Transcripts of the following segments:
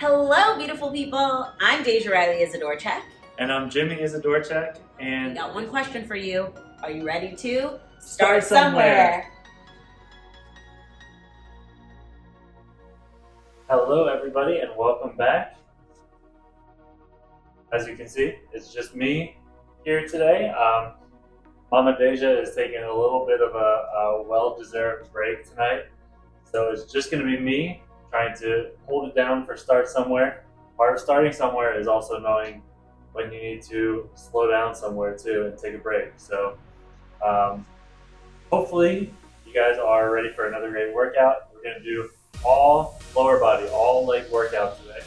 Hello, beautiful people. I'm Deja Riley as a door check. And I'm Jimmy as a door check. And We got one question for you. Are you ready to start somewhere? Hello, everybody, and welcome back. As you can see, it's just me here today. Mama Deja is taking a little bit of a well-deserved break tonight. So it's just going to be me trying to hold it down for Start Somewhere. Part of starting somewhere is also knowing when you need to slow down somewhere too and take a break. So hopefully you guys are ready for another great workout. We're going to do all lower body, all leg workout today.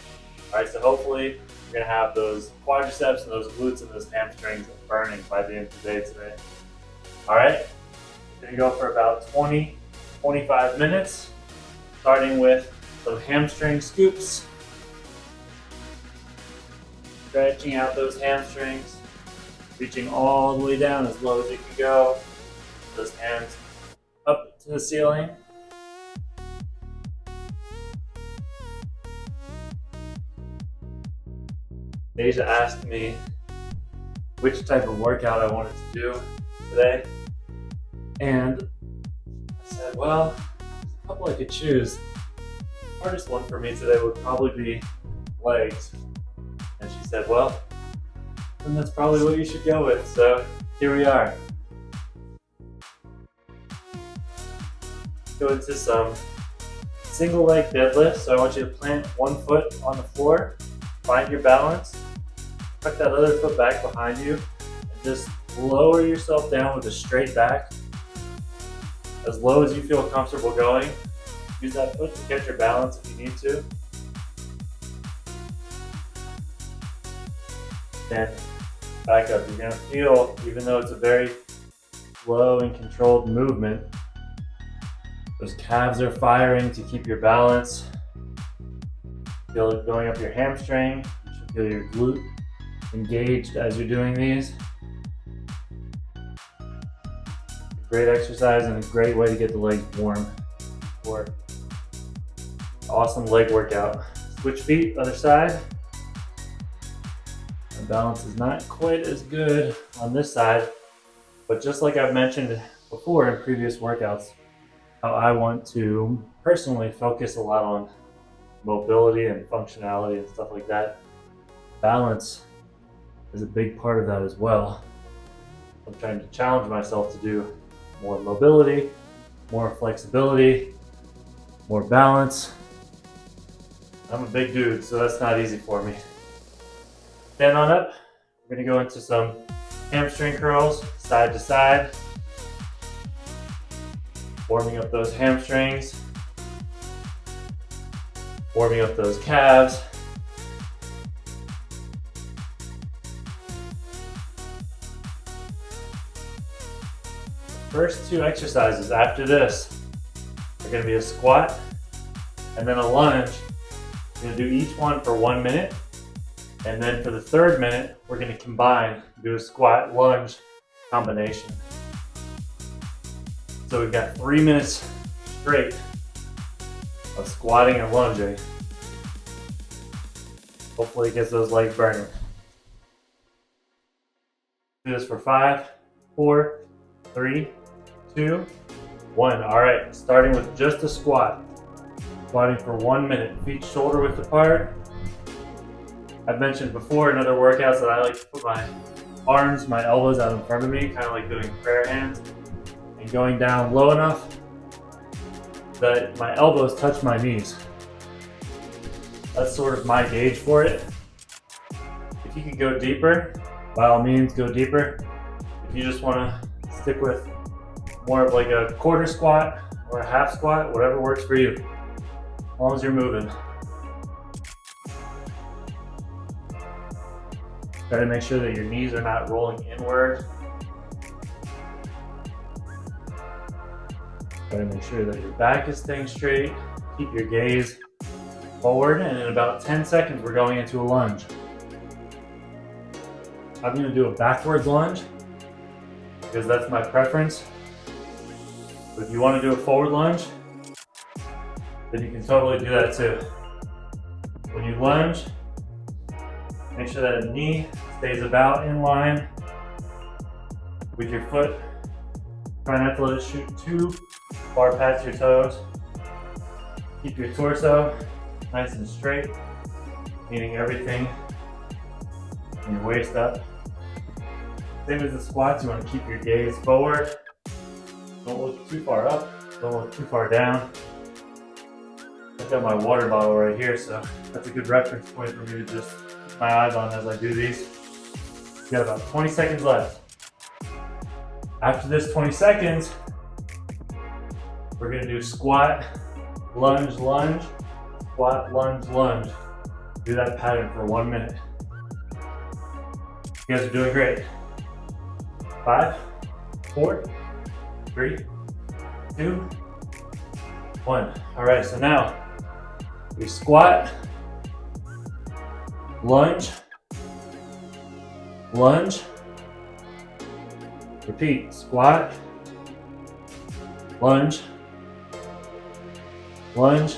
All right, so hopefully you're going to have those quadriceps and those glutes and those hamstrings burning by the end of the day today. All right, we're going to go for about 20-25 minutes, starting with some hamstring scoops. Stretching out those hamstrings, reaching all the way down as low as you can go. Those hands up to the ceiling. Deja asked me which type of workout I wanted to do today. And I said, well, there's a couple I could choose. The hardest one for me today would probably be legs. And she said, well, then that's probably what you should go with. So here we are. Go into some single leg deadlifts. So I want you to plant one foot on the floor, find your balance, tuck that other foot back behind you, and just lower yourself down with a straight back. As low as you feel comfortable going. Use that foot to catch your balance if you need to. Then back up. You're going to feel, even though it's a very slow and controlled movement, those calves are firing to keep your balance. Feel it going up your hamstring. You should feel your glute engaged as you're doing these. Great exercise and a great way to get the legs warm for awesome leg workout. Switch feet, other side. The balance is not quite as good on this side, but just like I've mentioned before in previous workouts, how I want to personally focus a lot on mobility and functionality and stuff like that. Balance is a big part of that as well. I'm trying to challenge myself to do more mobility, more flexibility, more balance. I'm a big dude, so that's not easy for me. Stand on up. We're going to go into some hamstring curls, side to side. Warming up those hamstrings. Warming up those calves. First two exercises after this are going to be a squat and then a lunge. We're going to do each one for 1 minute. And then for the third minute, we're going to combine, do a squat lunge combination. So we've got 3 minutes straight of squatting and lunging. Hopefully it gets those legs burning. Do this for 5, 4, 3, 2, 1. All right, starting with just a squat. Squatting for 1 minute, feet shoulder width apart. I've mentioned before in other workouts that I like to put my arms, my elbows out in front of me, kind of like doing prayer hands, and going down low enough that my elbows touch my knees. That's sort of my gauge for it. If you can go deeper, by all means go deeper. If you just want to stick with more of like a quarter squat or a half squat, whatever works for you, as long as you're moving. Try to make sure that your knees are not rolling inward. Try to make sure that your back is staying straight. Keep your gaze forward, and in about 10 seconds, we're going into a lunge. I'm going to do a backwards lunge because that's my preference. But if you want to do a forward lunge, then you can totally do that too. When you lunge, make sure that knee stays about in line with your foot. Try not to let it shoot too far past your toes. Keep your torso nice and straight, meaning everything and your waist up. Same as the squats, you want to keep your gaze forward. Don't look too far up, don't look too far down. I've got my water bottle right here, so that's a good reference point for me to just keep my eyes on as I do these. You got about 20 seconds left. After this 20 seconds, we're gonna do squat, lunge, lunge, squat, lunge, lunge. Do that pattern for 1 minute. You guys are doing great. 5, 4, 3, 2, 1. All right, so now we squat, lunge, lunge, repeat, squat, lunge, lunge,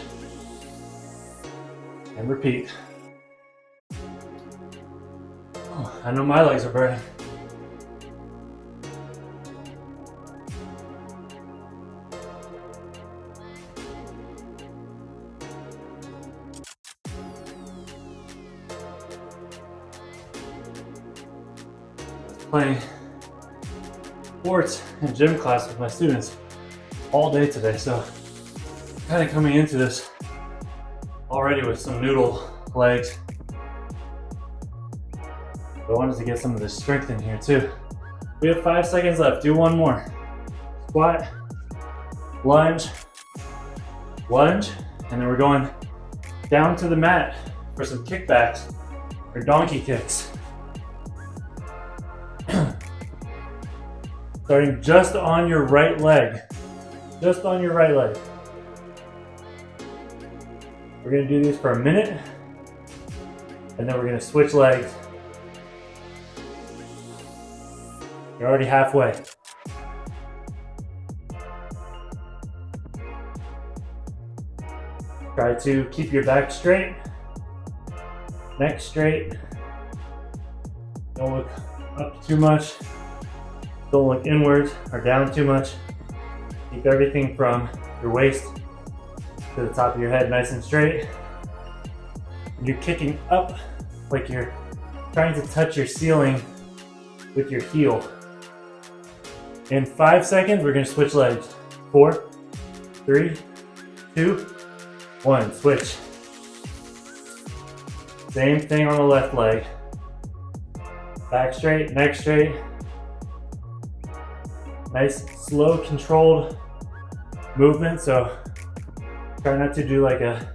and repeat. Oh, I know my legs are burning. Playing sports and gym class with my students all day today, so kind of coming into this already with some noodle legs. But I wanted to get some of the strength in here too. We have 5 seconds left. Do one more. Squat, lunge, lunge, and then we're going down to the mat for some kickbacks or donkey kicks. Starting just on your right leg. Just on your right leg. We're gonna do these for a minute, and then we're gonna switch legs. You're already halfway. Try to keep your back straight, neck straight. Don't look up too much. Don't look inwards or down too much. Keep everything from your waist to the top of your head nice and straight. You're kicking up like you're trying to touch your ceiling with your heel. In 5 seconds, we're gonna switch legs. 4, 3, 2, 1, switch. Same thing on the left leg. Back straight, neck straight. Nice, slow, controlled movement. So try not to do like a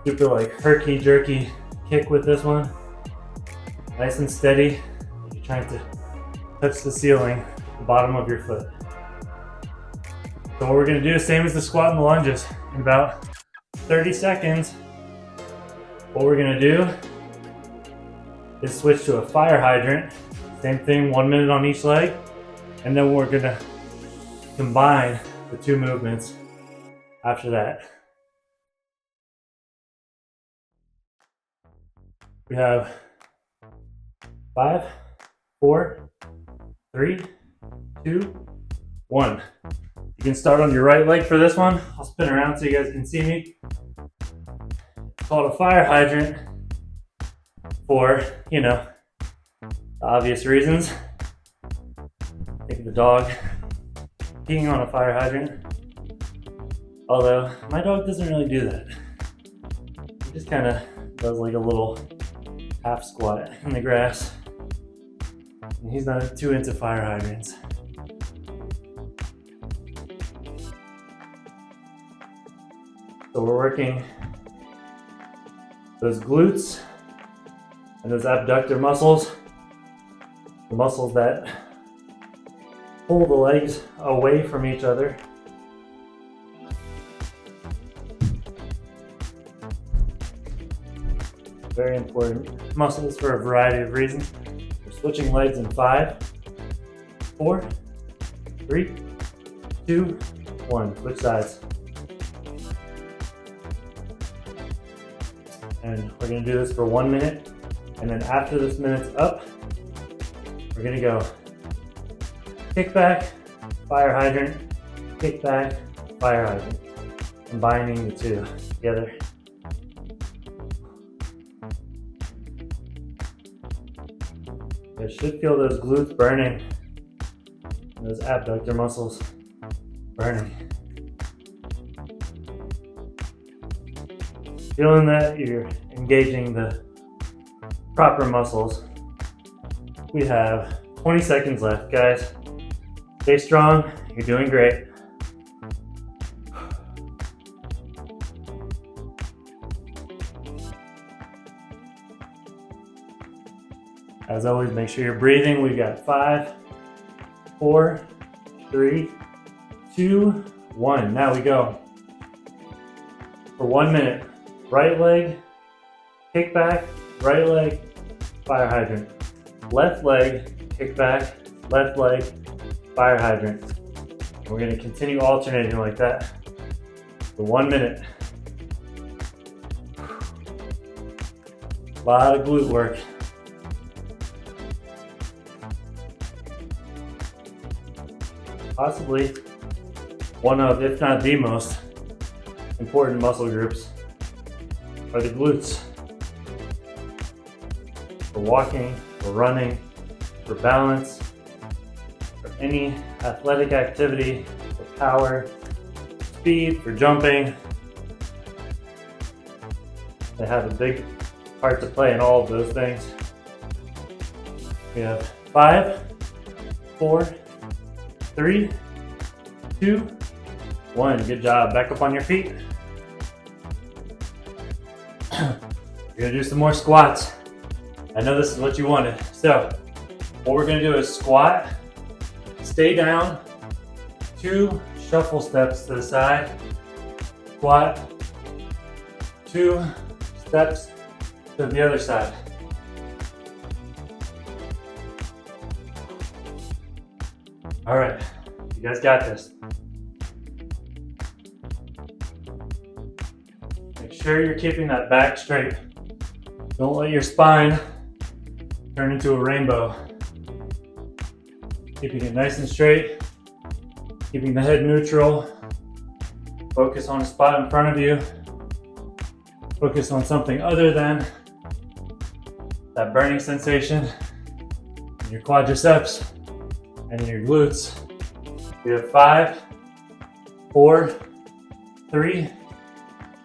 super like herky-jerky kick with this one. Nice and steady. You're trying to touch the ceiling, the bottom of your foot. So what we're gonna do is same as the squat and the lunges. In about 30 seconds, what we're gonna do is switch to a fire hydrant. Same thing, 1 minute on each leg. And then we're gonna combine the two movements after that. We have 5, 4, 3, 2, 1. You can start on your right leg for this one. I'll spin around so you guys can see me. It's called a fire hydrant for, you know, obvious reasons. Think of the dog peeing on a fire hydrant. Although, my dog doesn't really do that. He just kind of does like a little half squat in the grass. And he's not too into fire hydrants. So we're working those glutes and those abductor muscles, the muscles that pull the legs away from each other. Very important muscles for a variety of reasons. We're switching legs in 5, 4, 3, 2, 1. Switch sides. And we're gonna do this for 1 minute. And then after this minute's up, we're gonna go kick back, fire hydrant, kick back, fire hydrant. Combining the two together. You should feel those glutes burning, those abductor muscles burning. Feeling that you're engaging the proper muscles. We have 20 seconds left, guys. Stay strong, you're doing great. As always, make sure you're breathing. We've got 5, 4, 3, 2, 1. Now we go for 1 minute. Right leg, kick back, right leg, fire hydrant. Left leg, kick back, left leg, fire hydrant. We're gonna continue alternating like that for 1 minute. A lot of glute work. Possibly one of, if not the most important muscle groups are the glutes. For walking, for running, for balance, for any athletic activity, for power, speed, for jumping. They have a big part to play in all of those things. We have 5, 4, 3, 2, 1. Good job. Back up on your feet. You're gonna do some more squats. I know this is what you wanted. So what we're gonna do is squat, stay down, 2 shuffle steps to the side, squat, 2 steps to the other side. All right, you guys got this. Make sure you're keeping that back straight. Don't let your spine turn into a rainbow. Keeping it nice and straight, keeping the head neutral. Focus on a spot in front of you. Focus on something other than that burning sensation in your quadriceps and in your glutes. We have 5, 4, 3,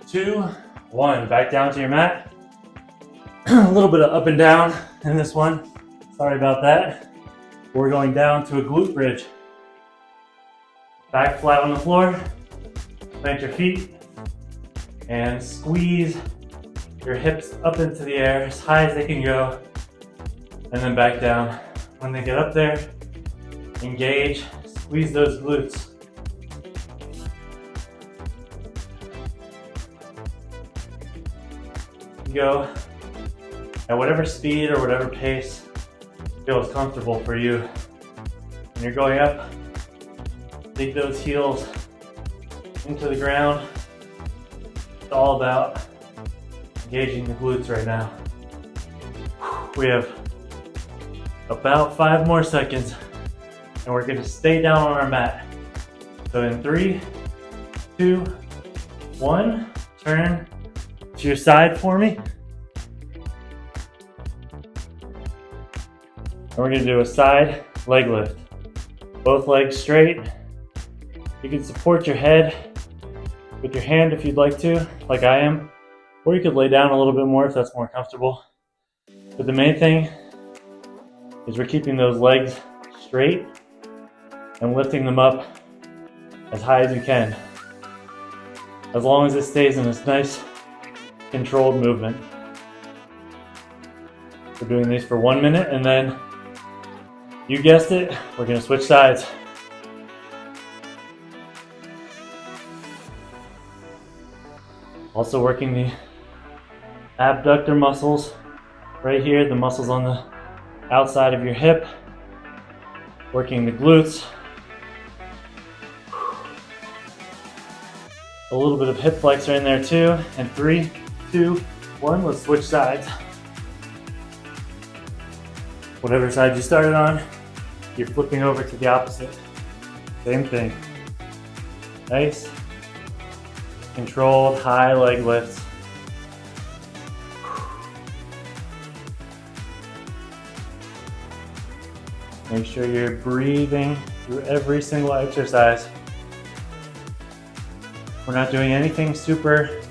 2, 1. Back down to your mat. A little bit of up and down in this one. Sorry about that. We're going down to a glute bridge. Back flat on the floor. Plant your feet and squeeze your hips up into the air as high as they can go, and then back down. When they get up there, engage, squeeze those glutes. Go at whatever speed or whatever pace feels comfortable for you. When you're going up, dig those heels into the ground. It's all about engaging the glutes right now. We have about 5 more seconds, and we're going to stay down on our mat. So in 3, 2, 1, turn to your side for me. And we're going to do a side leg lift. Both legs straight. You can support your head with your hand if you'd like to, like I am, or you could lay down a little bit more if that's more comfortable. But the main thing is we're keeping those legs straight and lifting them up as high as you can, as long as it stays in this nice controlled movement. We're doing these for 1 minute, and then you guessed it, we're going to switch sides. Also working the abductor muscles right here, the muscles on the outside of your hip. Working the glutes. A little bit of hip flexor in there too. And 3, 2, one. Let's switch sides. Whatever side you started on, you're flipping over to the opposite. Same thing. Nice, controlled high leg lifts. Make sure you're breathing through every single exercise. We're not doing anything super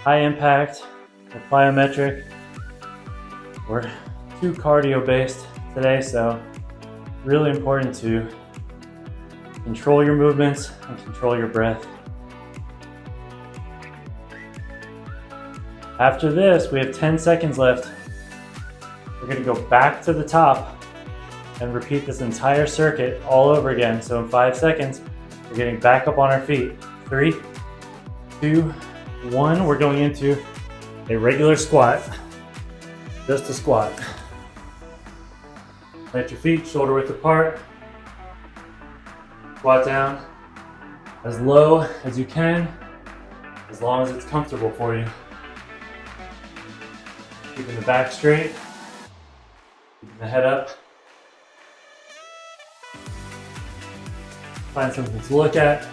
high impact or plyometric. We're too cardio based today, so really important to control your movements and control your breath. After this, we have 10 seconds left. We're gonna go back to the top and repeat this entire circuit all over again. So in 5 seconds, we're getting back up on our feet. 3, 2, 1. We're going into a regular squat. Just a squat. Plant your feet shoulder width apart. Squat down as low as you can, as long as it's comfortable for you. Keeping the back straight, keeping the head up. Find something to look at.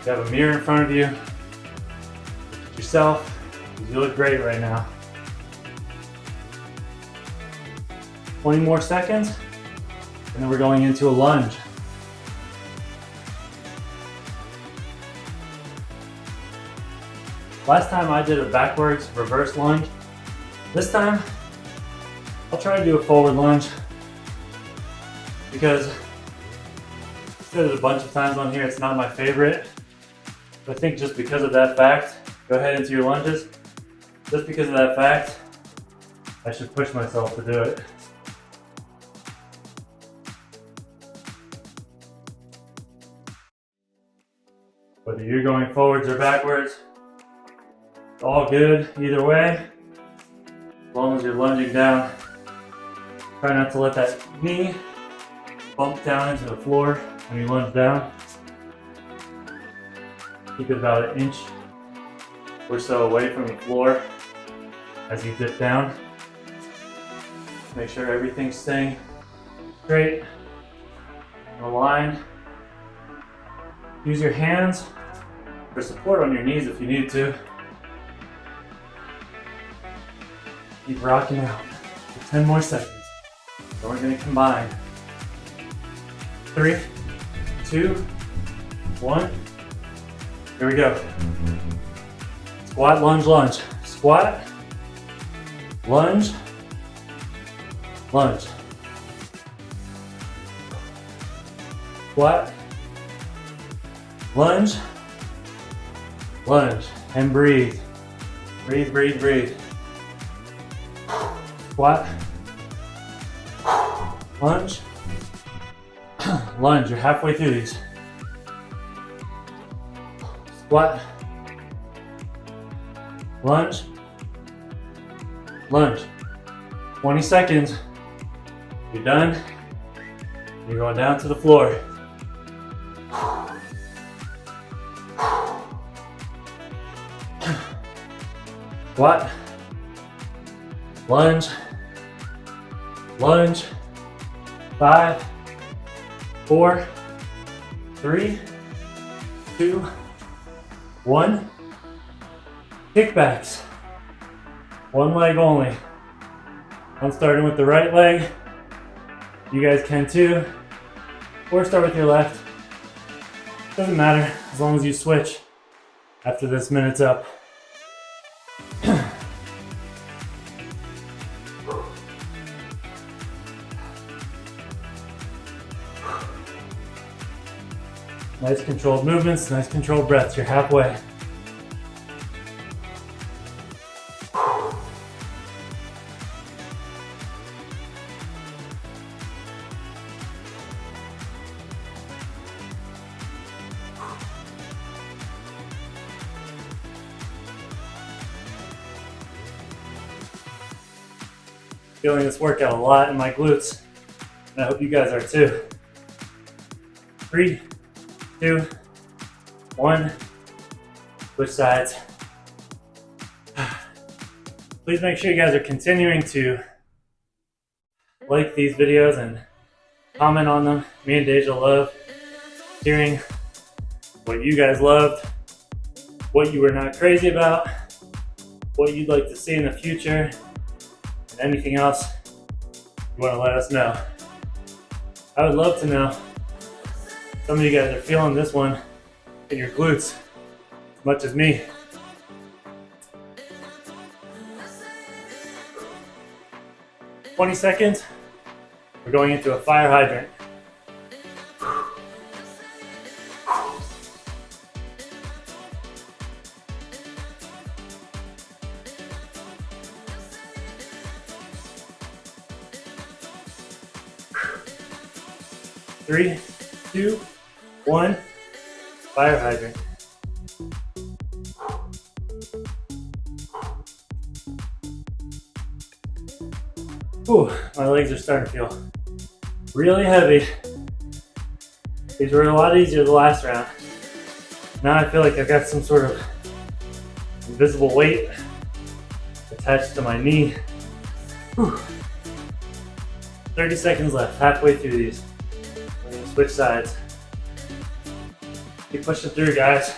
If you have a mirror in front of you, look at yourself, because you look great right now. 20 more seconds, and then we're going into a lunge. Last time I did a backwards reverse lunge. This time, I'll try to do a forward lunge, because I said it a bunch of times on here, it's not my favorite. But I think just because of that fact, go ahead into your lunges. Just because of that fact, I should push myself to do it. Whether you're going forwards or backwards, it's all good either way, as long as you're lunging down. Try not to let that knee bump down into the floor when you lunge down. Keep it about 1 inch or so away from the floor as you dip down. Make sure everything's staying straight and aligned. Use your hands for support on your knees if you need to. Keep rocking out for 10 more seconds. Then we're going to combine. 3, 2, 1. Here we go. Squat, lunge, lunge. Squat, lunge, lunge. Squat, lunge, lunge. And breathe. Breathe, breathe, breathe. Squat, lunge, lunge. You're halfway through these. Squat, lunge, lunge. 20 seconds. You're done. You're going down to the floor. Squat, lunge, lunge. 5, 4, 3, 2, 1. Kickbacks. One leg only. I'm starting with the right leg. You guys can too. Or start with your left. Doesn't matter as long as you switch after this minute's up. Nice controlled movements, nice controlled breaths. You're halfway. Feeling this workout a lot in my glutes, and I hope you guys are too. 3, 2, 1. Switch sides. Please make sure you guys are continuing to like these videos and comment on them. Me and Deja love hearing what you guys loved, what you were not crazy about, what you'd like to see in the future, and anything else you want to let us know. I would love to know. Some of you guys are feeling this one in your glutes as much as me. "20 seconds, we're going into a fire hydrant. Three, two, one, fire hydrant. Ooh, my legs are starting to feel really heavy. These were a lot easier the last round. Now I feel like I've got some sort of invisible weight attached to my knee. Whew. 30 seconds left, halfway through these. We're gonna switch sides. Keep pushing through, guys.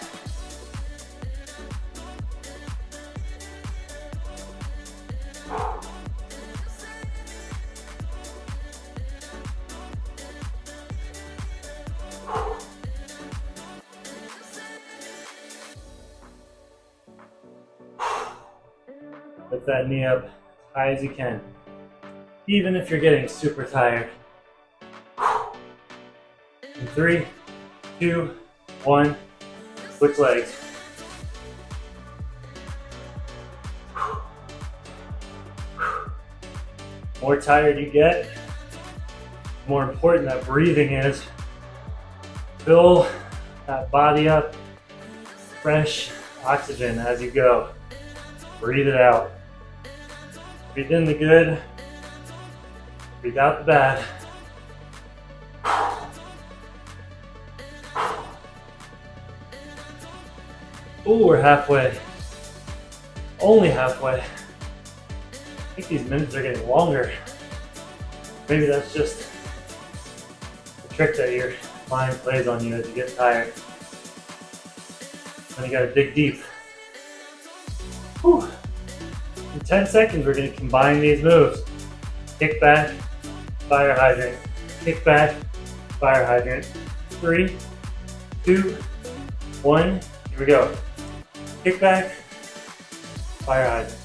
Lift that knee up as high as you can, even if you're getting super tired. In 3, 2, 1, switch legs. The more tired you get, the more important that breathing is. Fill that body up, fresh oxygen as you go. Breathe it out. Breathe in the good, breathe out the bad. Ooh, we're halfway. Only halfway. I think these minutes are getting longer. Maybe that's just the trick that your mind plays on you as you get tired. Then you gotta dig deep. Whew. In 10 seconds, we're gonna combine these moves. Kick back, fire hydrant. Kick back, fire hydrant. 3, 2, 1, here we go. Kick back, fire hydrant.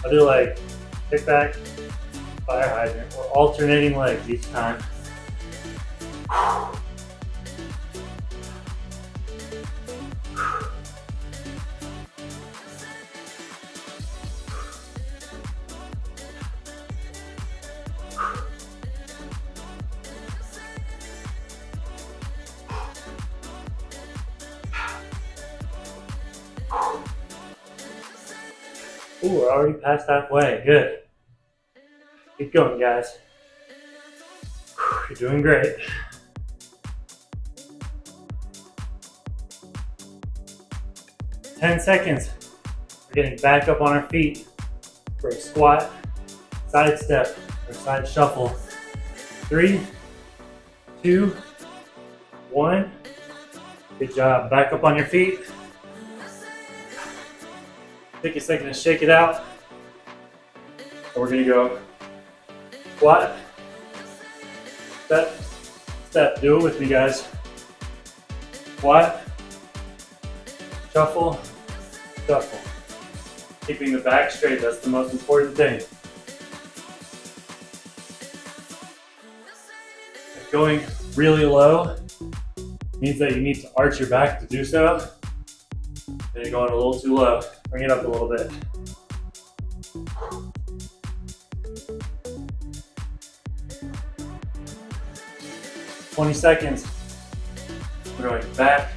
Other leg, kick back, fire hydrant. We're alternating legs each time. Ooh, we're already past halfway. Good. Keep going, guys. You're doing great. "10 seconds. We're getting back up on our feet for a squat, side step, or side shuffle. 3, 2, 1. Good job. Back up on your feet. Take a second to shake it out. And we're gonna go squat, step, step. Do it with me, guys. Squat, shuffle, shuffle. Keeping the back straight, that's the most important thing. If going really low means that you need to arch your back to do so, then you're going a little too low. Bring it up a little bit. "20 seconds. We're going back,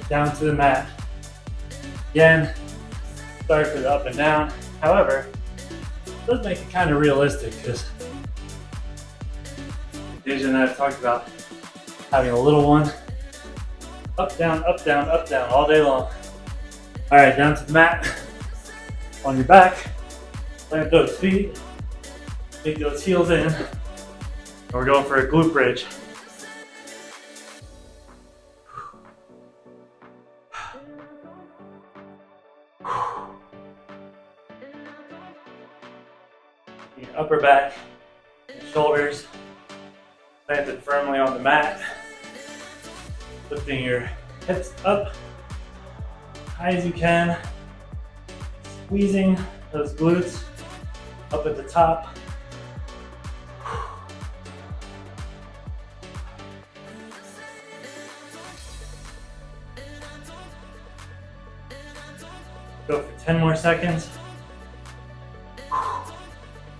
down to the mat. Again, sorry for the up and down. However, it does make it kind of realistic because Deja and I have talked about having a little one. Up, down, up, down, up, down all day long. All right, down to the mat, on your back, Plant those feet, take those heels in, and we're going for a glute bridge. Your upper back, your shoulders planted firmly on the mat, lifting your hips up high as you can, squeezing those glutes up at the top. Go for 10 more seconds.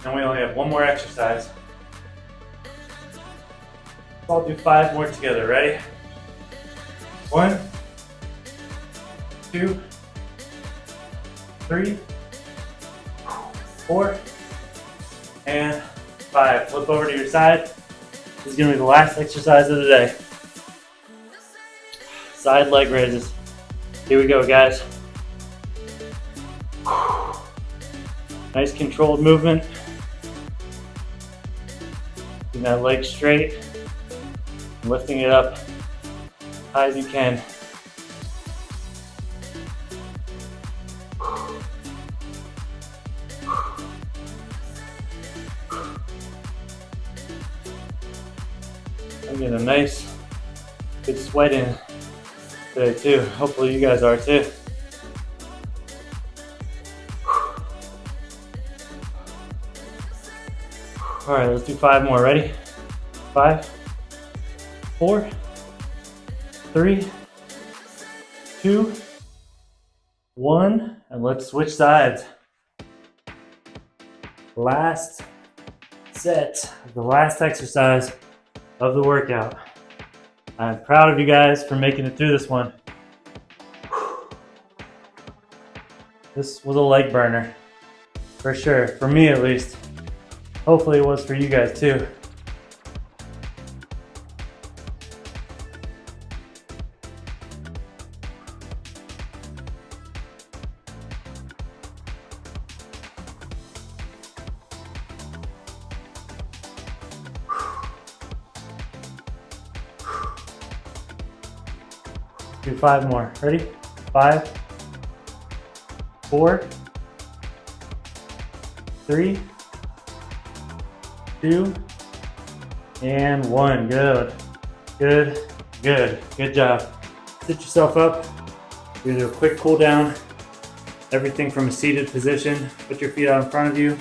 And we only have one more exercise. So I'll do 5 more together. Ready? 1, 2, 3, 4, and 5. Flip over to your side. This is going to be the last exercise of the day. Side leg raises. Here we go, guys. Nice controlled movement. Keeping that leg straight. And lifting it up high as you can. I'm getting a nice good sweat in today too. Hopefully you guys are too. All right, let's do 5 more. Ready? 5, 4, 3, 2, 1, and let's switch sides. Last set, the last exercise of the workout. I'm proud of you guys for making it through this one. This was a leg burner, for sure, for me at least. Hopefully it was for you guys too. Do 5 more. Ready? 5, 4, 3, 2, and 1. Good. Good. Good. Good job. Sit yourself up. We're gonna do a quick cool down. Everything from a seated position. Put your feet out in front of you.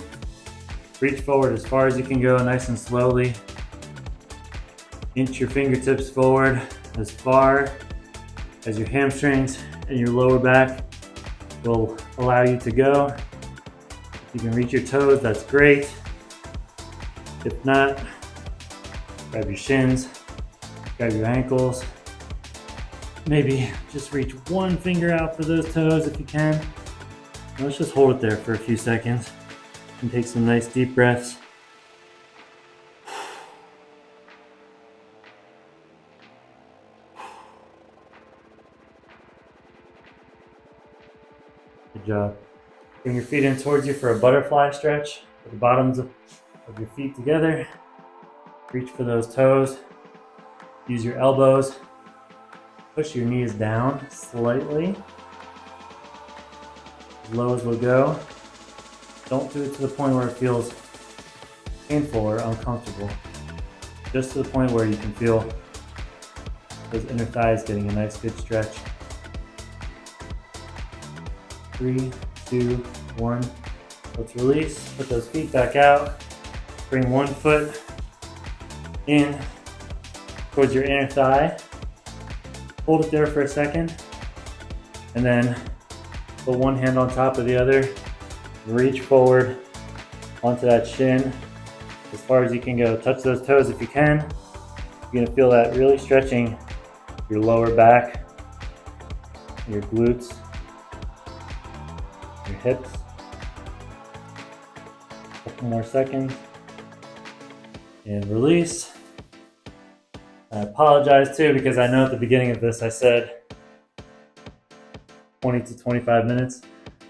Reach forward as far as you can go, nice and slowly. Inch your fingertips forward as far as your hamstrings and your lower back will allow you to go. If you can reach your toes, that's great. If not, grab your shins, grab your ankles. Maybe just reach one finger out for those toes if you can. And let's just hold it there for a few seconds and take some nice deep breaths. Good job. Bring your feet in towards you for a butterfly stretch. With the bottoms of your feet together. Reach for those toes. Use your elbows. Push your knees down slightly. As low as we'll go. Don't do it to the point where it feels painful or uncomfortable. Just to the point where you can feel those inner thighs getting a nice good stretch. 3, 2, 1. Let's release. Put those feet back out. Bring one foot in towards your inner thigh. Hold it there for a second. And then put one hand on top of the other. Reach forward onto that shin as far as you can go. Touch those toes if you can. You're gonna feel that really stretching your lower back, your glutes, your hips. A couple more seconds. And release. I apologize too because I know at the beginning of this I said 20 to 25 minutes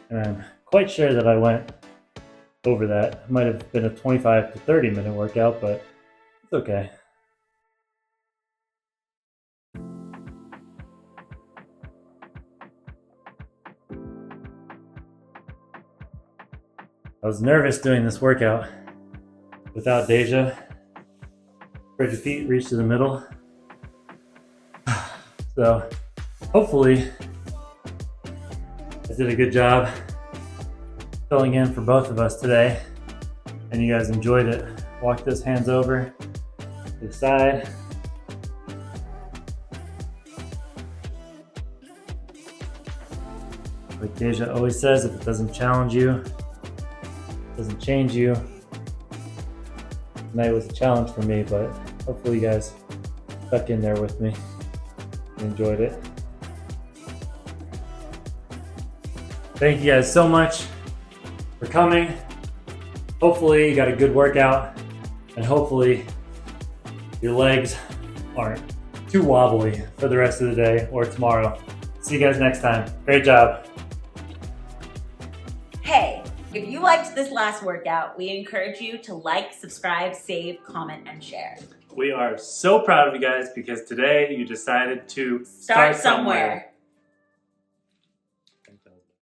and I'm quite sure that I went over that. It might have been a 25 to 30 minute workout, but it's okay. I was nervous doing this workout without Deja. Spread your feet, reach to the middle. So hopefully I did a good job filling in for both of us today and you guys enjoyed it. Walk those hands over to the side. Like Deja always says, if it doesn't challenge you, it doesn't change you. Tonight was a challenge for me, but hopefully you guys stuck in there with me and enjoyed it. Thank you guys so much for coming. Hopefully you got a good workout and hopefully your legs aren't too wobbly for the rest of the day or tomorrow. See you guys next time. Great job. Hey, if you liked this last workout, we encourage you to like, subscribe, save, comment, and share. We are so proud of you guys because today you decided to Start somewhere.